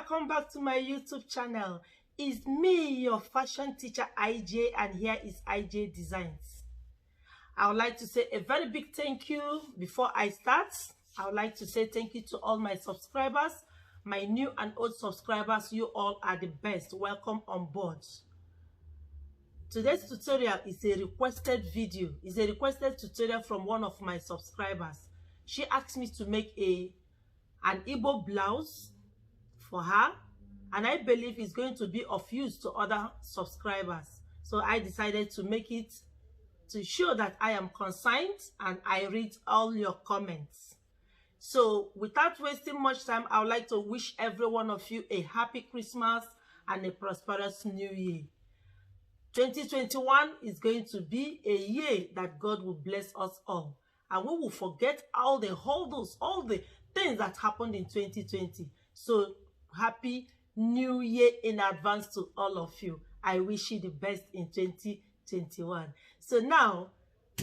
welcome back to my YouTube channel. It's me, your fashion teacher IJ, and here is IJ Designs. I would like to say a very big thank you. Before I start, I would like to say thank you to all my subscribers, my new and old subscribers. You all are the best. Welcome on board. Today's tutorial is a requested video. It's a requested tutorial from one of my subscribers. She asked me to make an Igbo blouse for her, and I believe it's going to be of use to other subscribers. So I decided to make it to show that I am concerned and I read all your comments. So without wasting much time, I would like to wish every one of you a happy Christmas and a prosperous new year. 2021 is going to be a year that God will bless us all, and we will forget all the things that happened in 2020. So happy new year in advance to all of you. I wish you the best in 2021. So now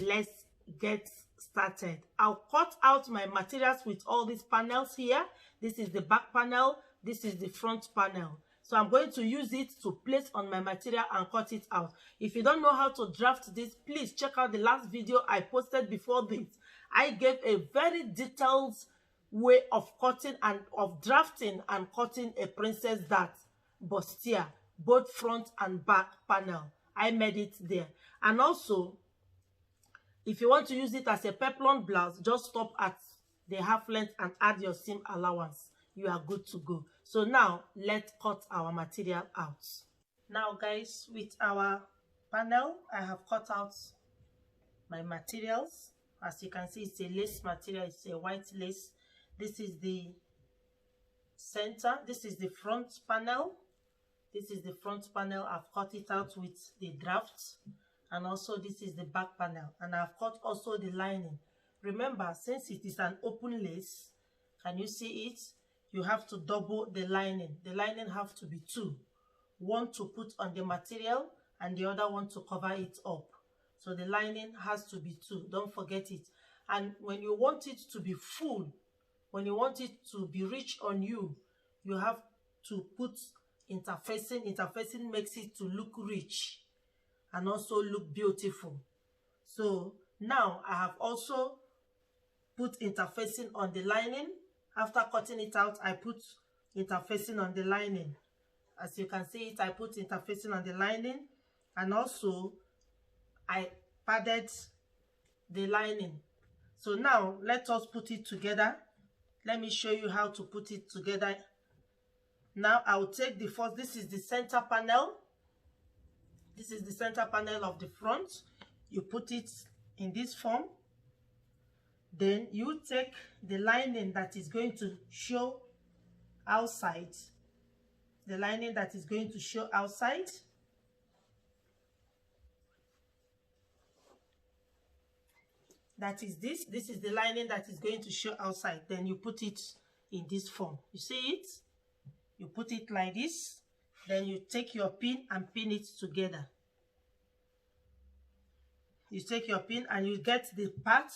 let's get started. I'll cut out my materials with all these panels here. This is the back panel, this is the front panel. So I'm going to use it to place on my material and cut it out. If you don't know how to draft this, please check out the last video I posted before this. I gave a very detailed way of cutting and of drafting and cutting a princess dart bustier, both front and back panel. I made it there. And also, if you want to use it as a peplum blouse, just stop at the half length and add your seam allowance. You are good to go. So now let's cut our material out. Now guys, with our panel, I have cut out my materials. As you can see, it's a lace material, it's a white lace. This is the center, this is the front panel. This is the front panel. I've cut it out with the draft. And also this is the back panel. And I've cut also the lining. Remember, since it is an open lace, can you see it? You have to double the lining. The lining have to be two. One to put on the material and the other one to cover it up. So the lining has to be two. Don't forget it. And when you want it to be full, when you want it to be rich on you, you have to put interfacing. Interfacing makes it to look rich and also look beautiful. So now I have also put interfacing on the lining. After cutting it out, I put interfacing on the lining. As you can see it, I put interfacing on the lining, and also I padded the lining. So now let us put it together. Let me show you how to put it together. Now I will take the first, this is the center panel. This is the center panel of the front. You put it in this form. Then you take the lining that is going to show outside. The lining that is going to show outside. That is this. This is the lining that is going to show outside. Then you put it in this form. You see it? You put it like this. Then you take your pin and pin it together. You take your pin and you get the part,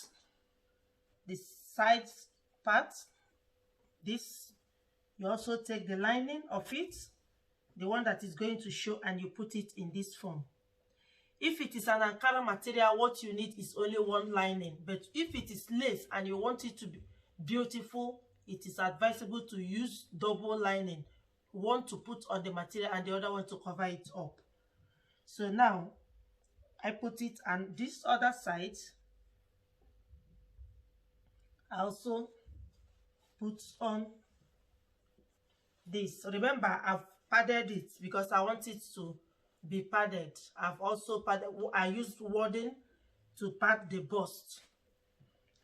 the side part. This, you also take the lining of it, the one that is going to show, and you put it in this form. If it is an Ankara material, what you need is only one lining. But if it is lace and you want it to be beautiful, it is advisable to use double lining. One to put on the material and the other one to cover it up. So now I put it on this other side. I also put on this. Remember, I've padded it because I want it to be padded. I've also padded. I used wadding to pad the bust.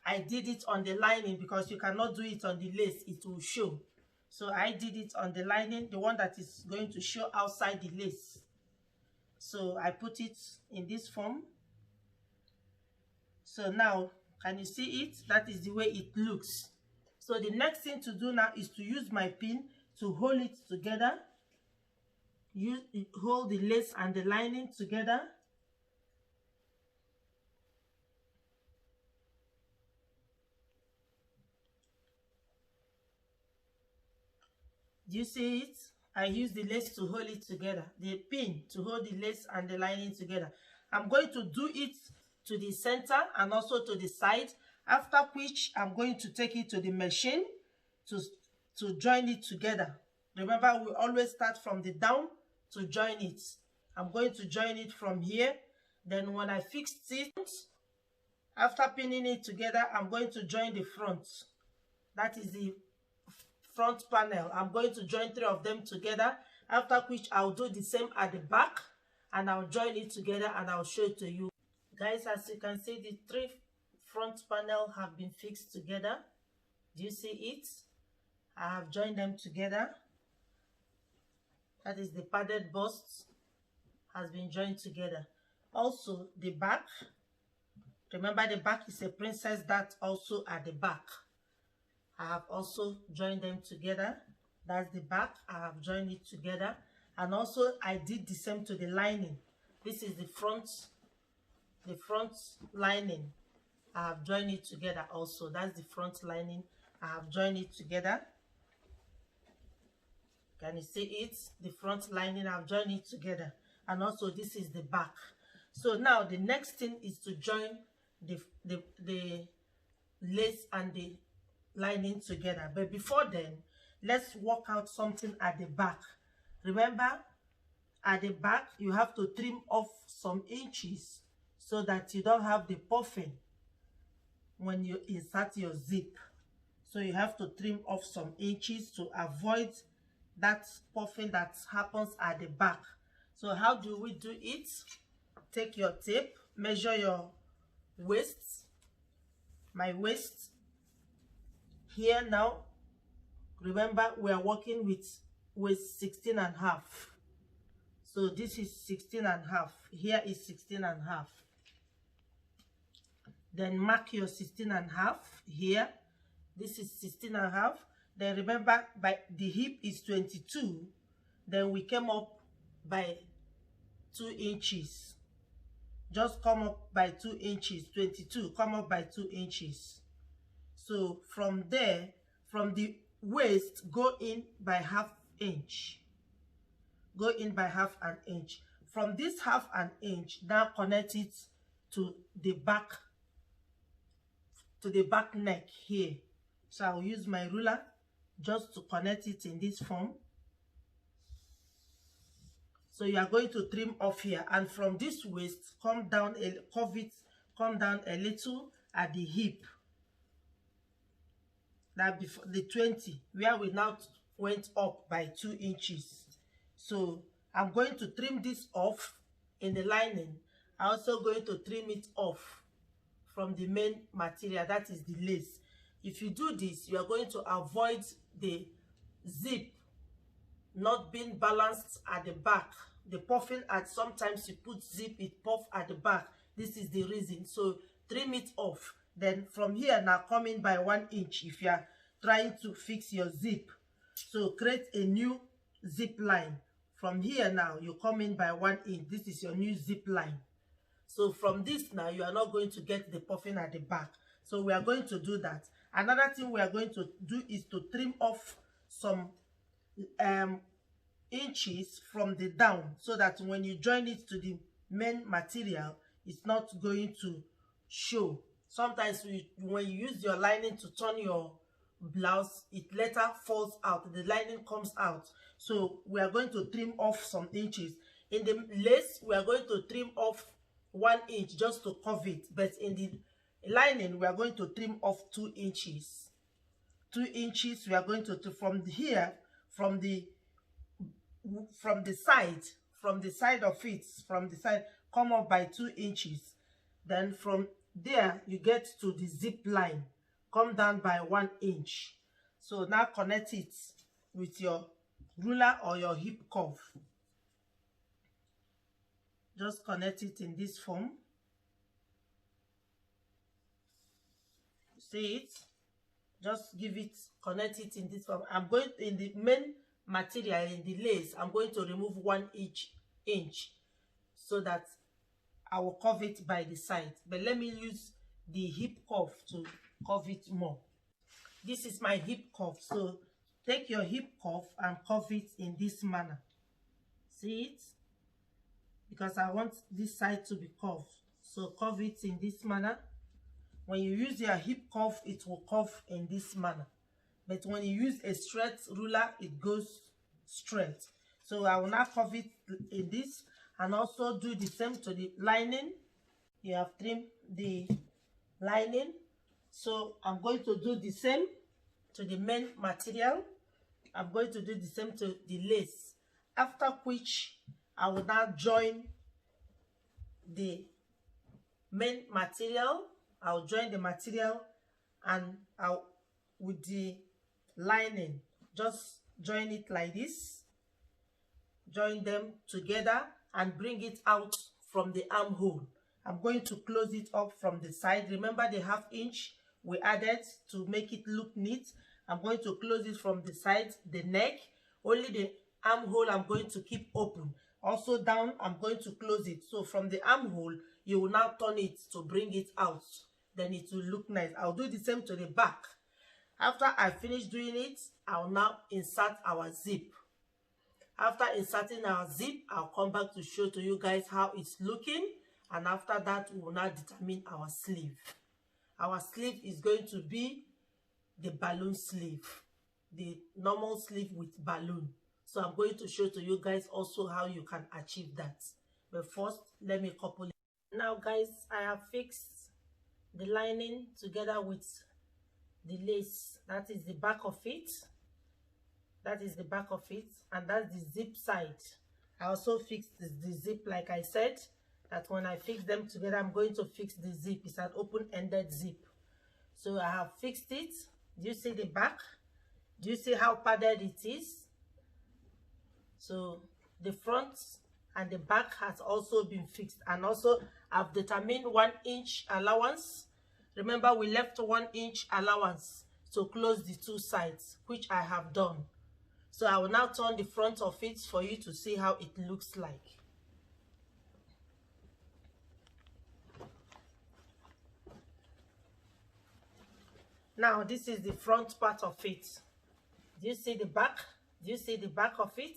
I did it on the lining because you cannot do it on the lace. It will show. So I did it on the lining, the one that is going to show outside the lace. So I put it in this form. So now, can you see it? That is the way it looks. So the next thing to do now is to use my pin to hold it together. Hold the lace and the lining together. Do you see it? I use the lace to hold it together, the pin to hold the lace and the lining together. I'm going to do it to the center and also to the side, after which I'm going to take it to the machine to join it together. Remember, we always start from the down to join it. I'm going to join it from here. Then when I fix it, after pinning it together, I'm going to join the front. That is the front panel. I'm going to join 3 of them together, after which I'll do the same at the back, and I'll join it together and I'll show it to you. Guys, as you can see, the 3 front panel have been fixed together. Do you see it? I have joined them together. That is the padded bust has been joined together. Also the back, remember the back is a princess dart also at the back. I have also joined them together. That's the back. I have joined it together. And also I did the same to the lining. This is the front lining. I have joined it together also. That's the front lining. I have joined it together. Can you see it? The front lining, I've joined it together. And also this is the back. So now the next thing is to join the lace and the lining together. But before then, let's work out something at the back. Remember, at the back you have to trim off some inches so that you don't have the puffing when you insert your zip. So you have to trim off some inches to avoid that puffing that happens at the back. So how do we do it? Take your tape, measure your waist, my waist here. Now remember, we are working with 16.5. so this is 16.5. Here is 16.5. Then mark your 16.5 here. This is 16.5. Then remember, by the hip is 22. Then we came up by 2 inches. Just come up by 2 inches. 22, come up by 2 inches. So from there, from the waist, go in by 1/2 inch. Go in by 1/2 inch. From this 1/2 inch, now connect it to the back neck here. So I'll use my ruler just to connect it in this form. So you are going to trim off here, and from this waist, come down a little at the hip. That before the 20, where we now went up by 2 inches. So I'm going to trim this off in the lining. I'm also going to trim it off from the main material, that is the lace. If you do this, you are going to avoid the zip not being balanced at the back. The puffing, at sometimes you put zip, it puff at the back. This is the reason. So trim it off. Then from here now, come in by 1 inch if you are trying to fix your zip. So create a new zip line. From here now, you come in by 1 inch. This is your new zip line. So from this now, you are not going to get the puffing at the back. So we are going to do that. Another thing we are going to do is to trim off some inches from the down, so that when you join it to the main material, it's not going to show. Sometimes when you use your lining to turn your blouse, it later falls out, the lining comes out. So we are going to trim off some inches. In the lace, we are going to trim off 1 inch just to cover it, but in the lining we are going to trim off 2 inches. 2 inches we are going to from here, from the side of it, come up by 2 inches. Then from there you get to the zip line, come down by 1 inch. So now connect it with your ruler or your hip curve. Just connect it in this form. See it? Just give it, connect it in this form. I'm going in the main material, in the lace, I'm going to remove 1 inch so that I will curve it by the side. But let me use the hip curve to curve it more. This is my hip curve. So take your hip cuff and cuff it in this manner. See it? Because I want this side to be curved. So curve it in this manner. When you use your hip cuff, it will curve in this manner. But when you use a straight ruler, it goes straight. So I will now curve it in this, and also do the same to the lining. You have trimmed the lining. So I'm going to do the same to the main material. I'm going to do the same to the lace. After which, I will now join the main material. I'll join the material and with the lining, just join it like this. Join them together and bring it out from the armhole. I'm going to close it up from the side. Remember the 1/2 inch we added to make it look neat. I'm going to close it from the side, the neck. Only the armhole I'm going to keep open. Also down, I'm going to close it. So from the armhole, you will now turn it to bring it out. Then it will look nice. I'll do the same to the back. After I finish doing it, I'll now insert our zip. After inserting our zip, I'll come back to show to you guys how it's looking. And after that, we will now determine our sleeve. Our sleeve is going to be the balloon sleeve, the normal sleeve with balloon. So I'm going to show to you guys also how you can achieve that. But first, let me couple it. Now guys, I have fixed the lining together with the lace. That is the back of it. That is the back of it. And that's the zip side. I also fixed the zip, like I said, that when I fix them together, I'm going to fix the zip. It's an open-ended zip. So I have fixed it. Do you see the back? Do you see how padded it is? So the front and the back has also been fixed. And also I've determined 1 inch allowance. Remember, we left 1 inch allowance to close the 2 sides, which I have done. So I will now turn the front of it for you to see how it looks like. Now this is the front part of it. Do you see the back? Do you see the back of it?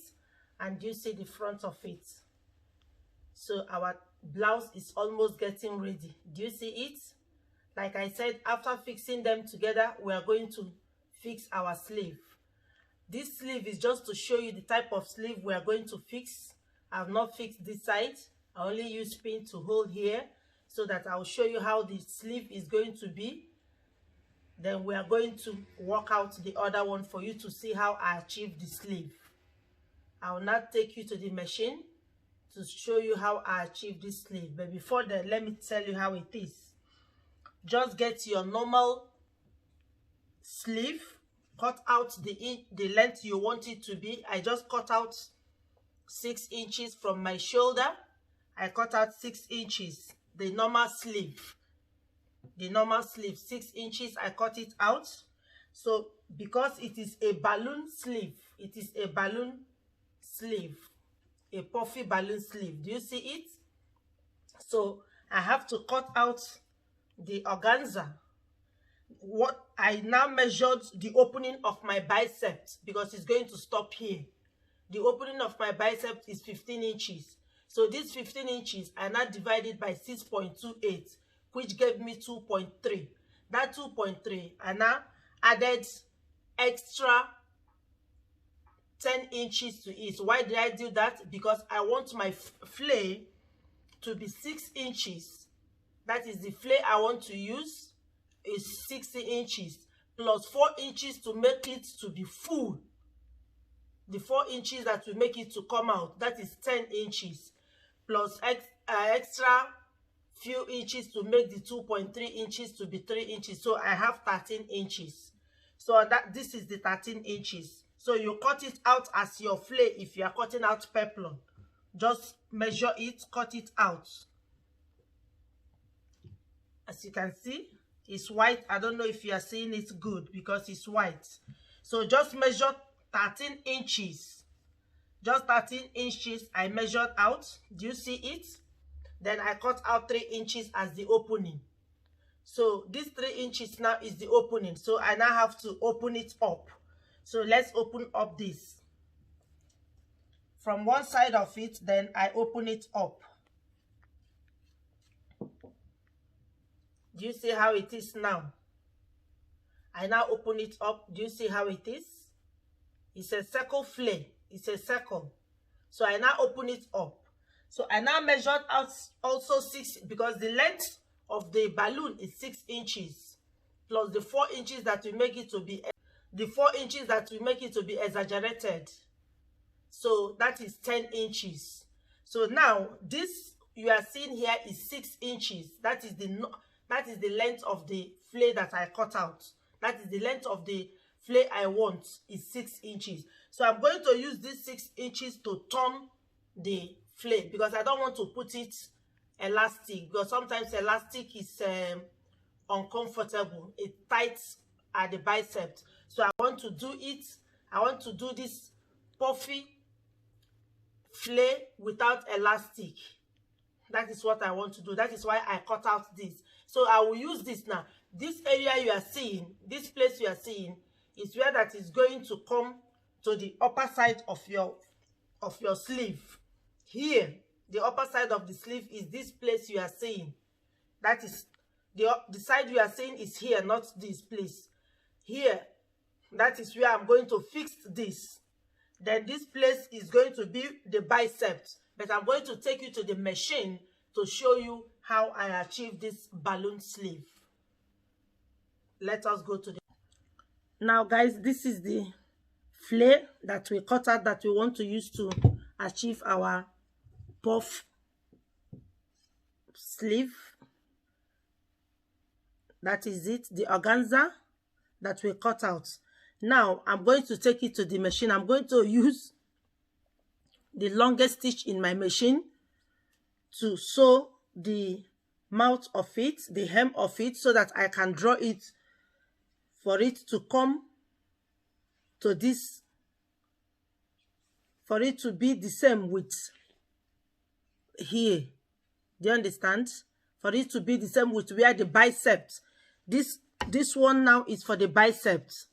And do you see the front of it? So our blouse is almost getting ready. Do you see it? Like I said, after fixing them together, we are going to fix our sleeve. This sleeve is just to show you the type of sleeve we are going to fix. I have not fixed this side. I only use pin to hold here so that I will show you how the sleeve is going to be. Then we are going to work out the other one for you to see how I achieve the sleeve. I will now take you to the machine to show you how I achieve this sleeve. But before that, let me tell you how it is. Just get your normal sleeve, cut out the length you want it to be. I just cut out 6 inches from my shoulder. I cut out 6 inches, the normal sleeve. The normal sleeve, 6 inches, I cut it out. So because it is a balloon sleeve, it is a balloon sleeve, a puffy balloon sleeve. Do you see it? So I have to cut out the organza. What I now measured the opening of my biceps, because it's going to stop here. The opening of my biceps is 15 inches. So this 15 inches, I now divided by 6.28, which gave me 2.3. That 2.3, I now added extra 10 inches to it. Why did I do that? Because I want my flare to be 6 inches. That is the flare I want to use, is 60 inches plus 4 inches to make it to be full. The 4 inches that will make it to come out, that is 10 inches plus extra few inches to make the 2.3 inches to be 3 inches. So I have 13 inches. So this is the 13 inches. So you cut it out as your flare. If you are cutting out peplum, just measure it, cut it out. As you can see, it's white. I don't know if you are seeing it good because it's white. So just measure 13 inches. Just 13 inches I measured out. Do you see it? Then I cut out 3 inches as the opening. So this 3 inches now is the opening. So I now have to open it up. So let's open up this from one side of it, then I open it up. Do you see how it is now? I now open it up. Do you see how it is? It's a circle flare. It's a circle. So I now open it up. So I now measured out also 6, because the length of the balloon is 6 inches plus the 4 inches that we make it to be, exaggerated. So that is 10 inches. So now this you are seeing here is 6 inches. That is the length of the flare that I cut out. That is the length of the flare I want is 6 inches. So I'm going to use this 6 inches to turn the flare, because I don't want to put it elastic, because sometimes elastic is uncomfortable. It tights at the biceps. So I want to do this puffy flare without elastic. That is what I want to do. That is why I cut out this. So I will use this now. This area you are seeing, this place you are seeing, is where that is going to come to the upper side of your sleeve. Here, the upper side of the sleeve is this place you are seeing. That is the side you are seeing is here, not this place. Here, that is where I'm going to fix this. Then this place is going to be the biceps. But I'm going to take you to the machine to show you how I achieve this balloon sleeve. Let us go to the... Now guys, this is the flare that we cut out that we want to use to achieve our puff sleeve. That is it, the organza that we cut out. Now I'm going to take it to the machine. I'm going to use the longest stitch in my machine to sew the mouth of it, the hem of it, so that I can draw it for it to come to this, for it to be the same with here. Do you understand? For it to be the same with where the biceps. This one now is for the biceps.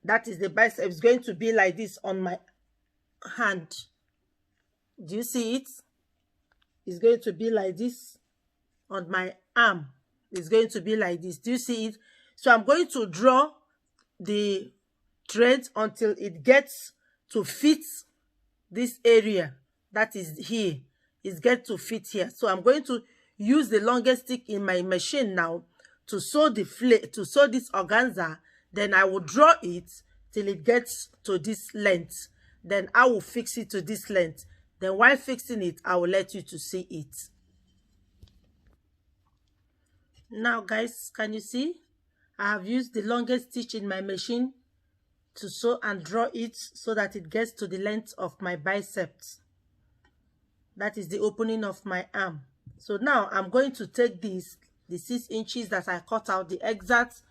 That is the biceps. It's going to be like this on my hand. Do you see it? It's going to be like this on my arm. It's going to be like this. Do you see it? So I'm going to draw the thread until it gets to fit this area. That is here. It's get to fit here. So I'm going to use the longest stick in my machine now to sew the flare, to sew this organza. Then I will draw it till it gets to this length. Then I will fix it to this length. Then while fixing it, I will let you to see it. Now guys, can you see? I have used the longest stitch in my machine to sew and draw it so that it gets to the length of my biceps. That is the opening of my arm. So now I'm going to take this, the 6 inches that I cut out, the exact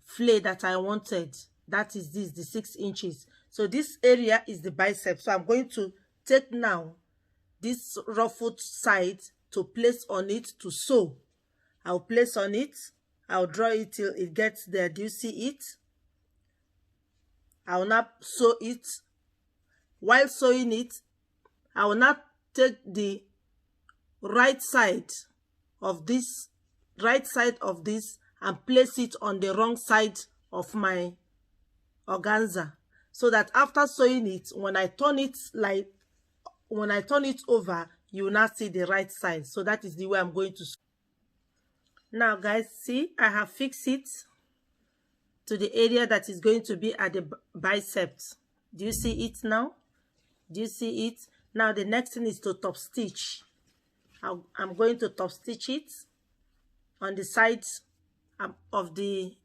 flare that I wanted. That is this, the 6 inches. So this area is the bicep. So I'm going to take now this ruffled side to place on it to sew. I'll place on it. I'll draw it till it gets there. Do you see it? I will now sew it. While sewing it, I will now take the right side of this and place it on the wrong side of my organza, so that after sewing it, when I turn it over, you will now see the right side. So that is the way I'm going to sew. Now guys, see, I have fixed it to the area that is going to be at the biceps. Do you see it now? Do you see it? Now the next thing is to top stitch. I'm going to top stitch it on the sides of the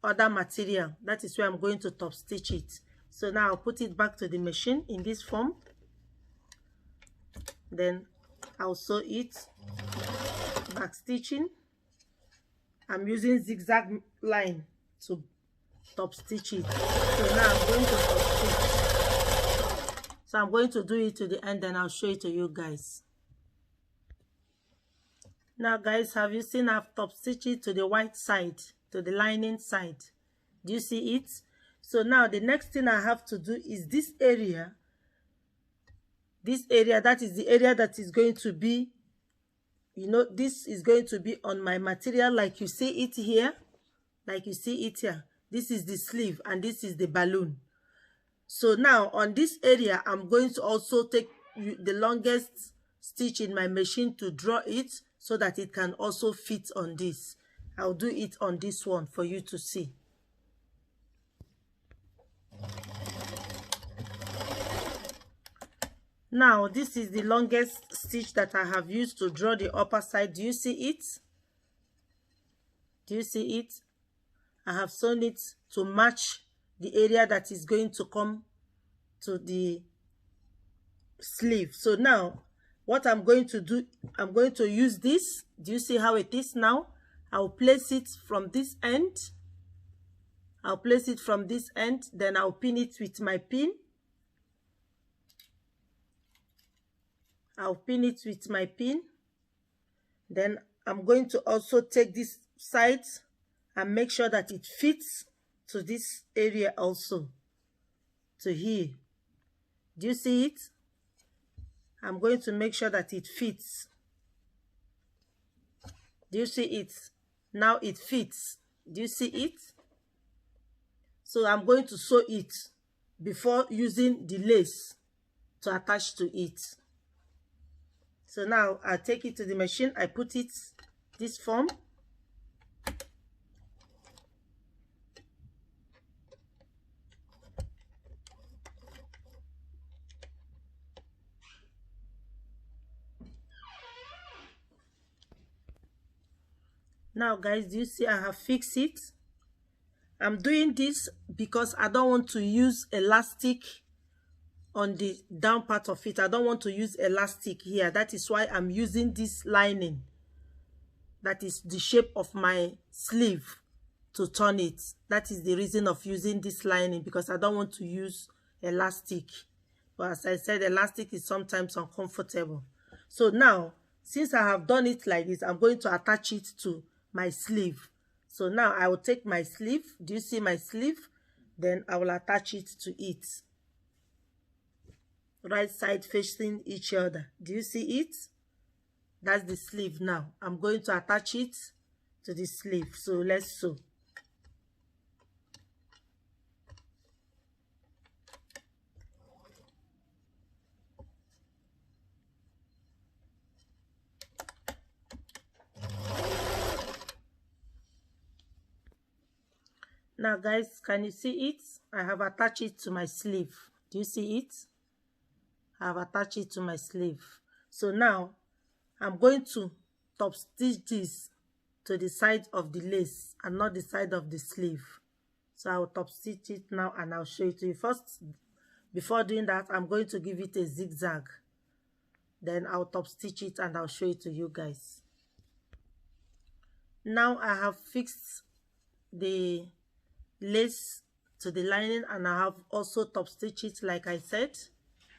other material. That is where I'm going to top stitch it. So now I'll put it back to the machine in this form. Then I'll sew it, back stitching. I'm using zigzag line to top stitch it. So now I'm going to top stitch. So I'm going to do it to the end, and I'll show it to you guys. Now guys, have you seen I've top stitched it to the white side, to the lining side? Do you see it? So now the next thing I have to do is this area. This area, that is the area that is going to be, you know, this is going to be on my material like you see it here. Like you see it here. This is the sleeve and this is the balloon. So now on this area, I'm going to also take the longest stitch in my machine to draw it so that it can also fit on this. I'll do it on this one for you to see. Now this is the longest stitch that I have used to draw the upper side. Do you see it? Do you see it? I have sewn it to match the area that is going to come to the sleeve. So now what I'm going to do, I'm going to use this. Do you see how it is now? I'll place it from this end. I'll place it from this end, then I'll pin it with my pin. I'll pin it with my pin. Then I'm going to also take this side and make sure that it fits to this area also, to here. Do you see it? I'm going to make sure that it fits. Do you see it? Now it fits. Do you see it? So I'm going to sew it before using the lace to attach to it. So now I take it to the machine. I put it this form. Now guys, do you see I have fixed it? I'm doing this because I don't want to use elastic on the down part of it. I don't want to use elastic here. That is why I'm using this lining. That is the shape of my sleeve to turn it. That is the reason of using this lining, because I don't want to use elastic. But as I said, elastic is sometimes uncomfortable. So now, since I have done it like this, I'm going to attach it to my sleeve. So now I will take my sleeve. Do you see my sleeve? Then I will attach it to it. Right side facing each other. Do you see it? That's the sleeve now. I'm going to attach it to the sleeve. So let's sew. Now guys, can you see it? I have attached it to my sleeve. Do you see it? I have attached it to my sleeve. So now I'm going to top stitch this to the side of the lace and not the side of the sleeve. So I will top stitch it now and I'll show it to you. First, before doing that, I'm going to give it a zigzag. Then I'll top stitch it and I'll show it to you guys. Now I have fixed the lace to the lining and I have also top stitched it like I said.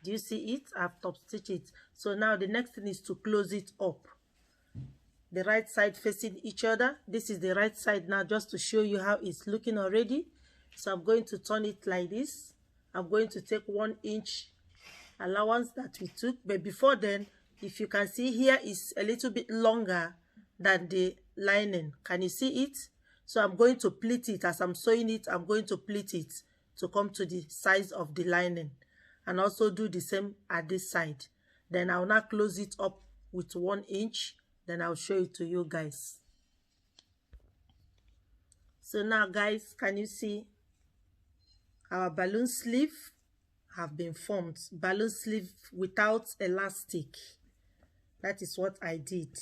Do you see it? I've top stitched it. So now the next thing is to close it up. The right side facing each other. This is the right side now, just to show you how it's looking already. So I'm going to turn it like this. I'm going to take 1 inch allowance that we took. But before then, if you can see here, is a little bit longer than the lining. Can you see it? So I'm going to pleat it. As I'm sewing it, I'm going to pleat it to come to the size of the lining. And also do the same at this side. Then I'll now close it up with 1 inch. Then I'll show it to you guys. So now guys, can you see our balloon sleeve have been formed? Balloon sleeve without elastic. That is what I did.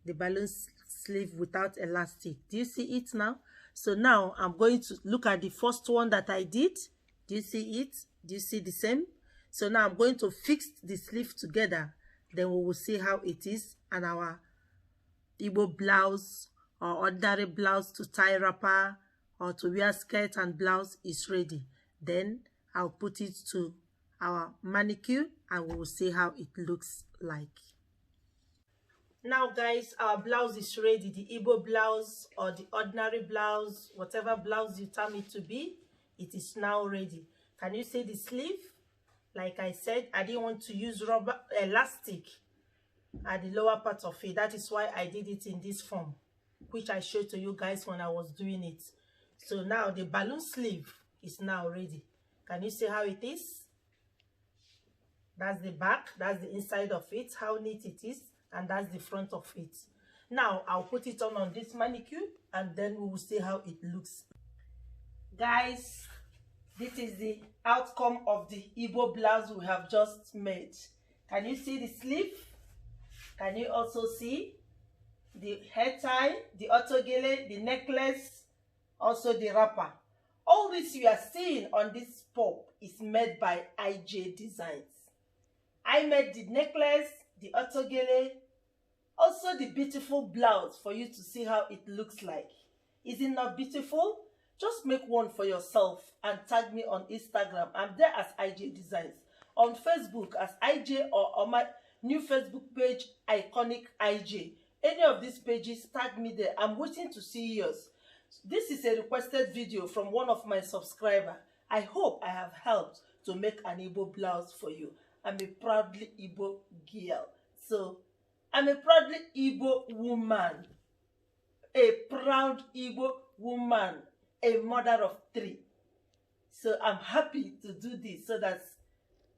The balloon sleeve without elastic. Do you see it now? So now I'm going to look at the first one that I did. Do you see it? Do you see the same? So now I'm going to fix the sleeve together. Then we will see how it is. And our Igbo blouse or ordinary blouse to tie wrapper or to wear skirt and blouse is ready. Then I'll put it to our manicure and we will see how it looks like. Now guys, our blouse is ready. The Igbo blouse or the ordinary blouse, whatever blouse you term it to be, it is now ready. Can you see the sleeve? Like I said, I didn't want to use rubber elastic at the lower part of it. That is why I did it in this form, which I showed to you guys when I was doing it. So now the balloon sleeve is now ready. Can you see how it is? That's the back, that's the inside of it, how neat it is, and that's the front of it. Now I'll put it on this manicure, and then we will see how it looks. Guys, this is the outcome of the Igbo blouse we have just made. Can you see the sleeve? Can you also see the hair tie, the otogele, the necklace, also the wrapper? All this you are seeing on this pop is made by IJ Designs. I made the necklace, the otogele, also the beautiful blouse for you to see how it looks like. Is it not beautiful? Just make one for yourself and tag me on Instagram. I'm there as IJ Designs. On Facebook as IJ, or on my new Facebook page, Iconic IJ. Any of these pages, tag me there. I'm waiting to see yours. This is a requested video from one of my subscribers. I hope I have helped to make an Igbo blouse for you. I'm a proudly Igbo girl. So, I'm a proudly Igbo woman. A proud Igbo woman. A mother of 3. So, I'm happy to do this so that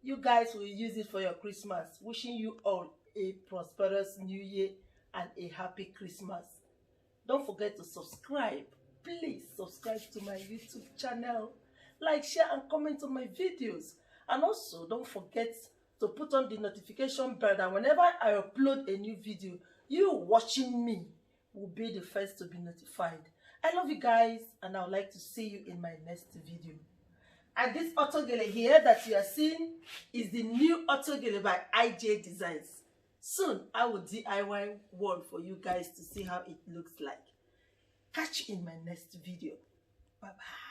you guys will use it for your Christmas. Wishing you all a prosperous New Year and a happy Christmas. Don't forget to subscribe. Please subscribe to my YouTube channel. Like, share, and comment on my videos. And also, don't forget to put on the notification bell that whenever I upload a new video, you watching me will be the first to be notified. I love you guys, and I would like to see you in my next video. And this otogele here that you are seeing is the new otogele by IJ Designs. Soon, I will DIY one for you guys to see how it looks like. Catch you in my next video. Bye-bye.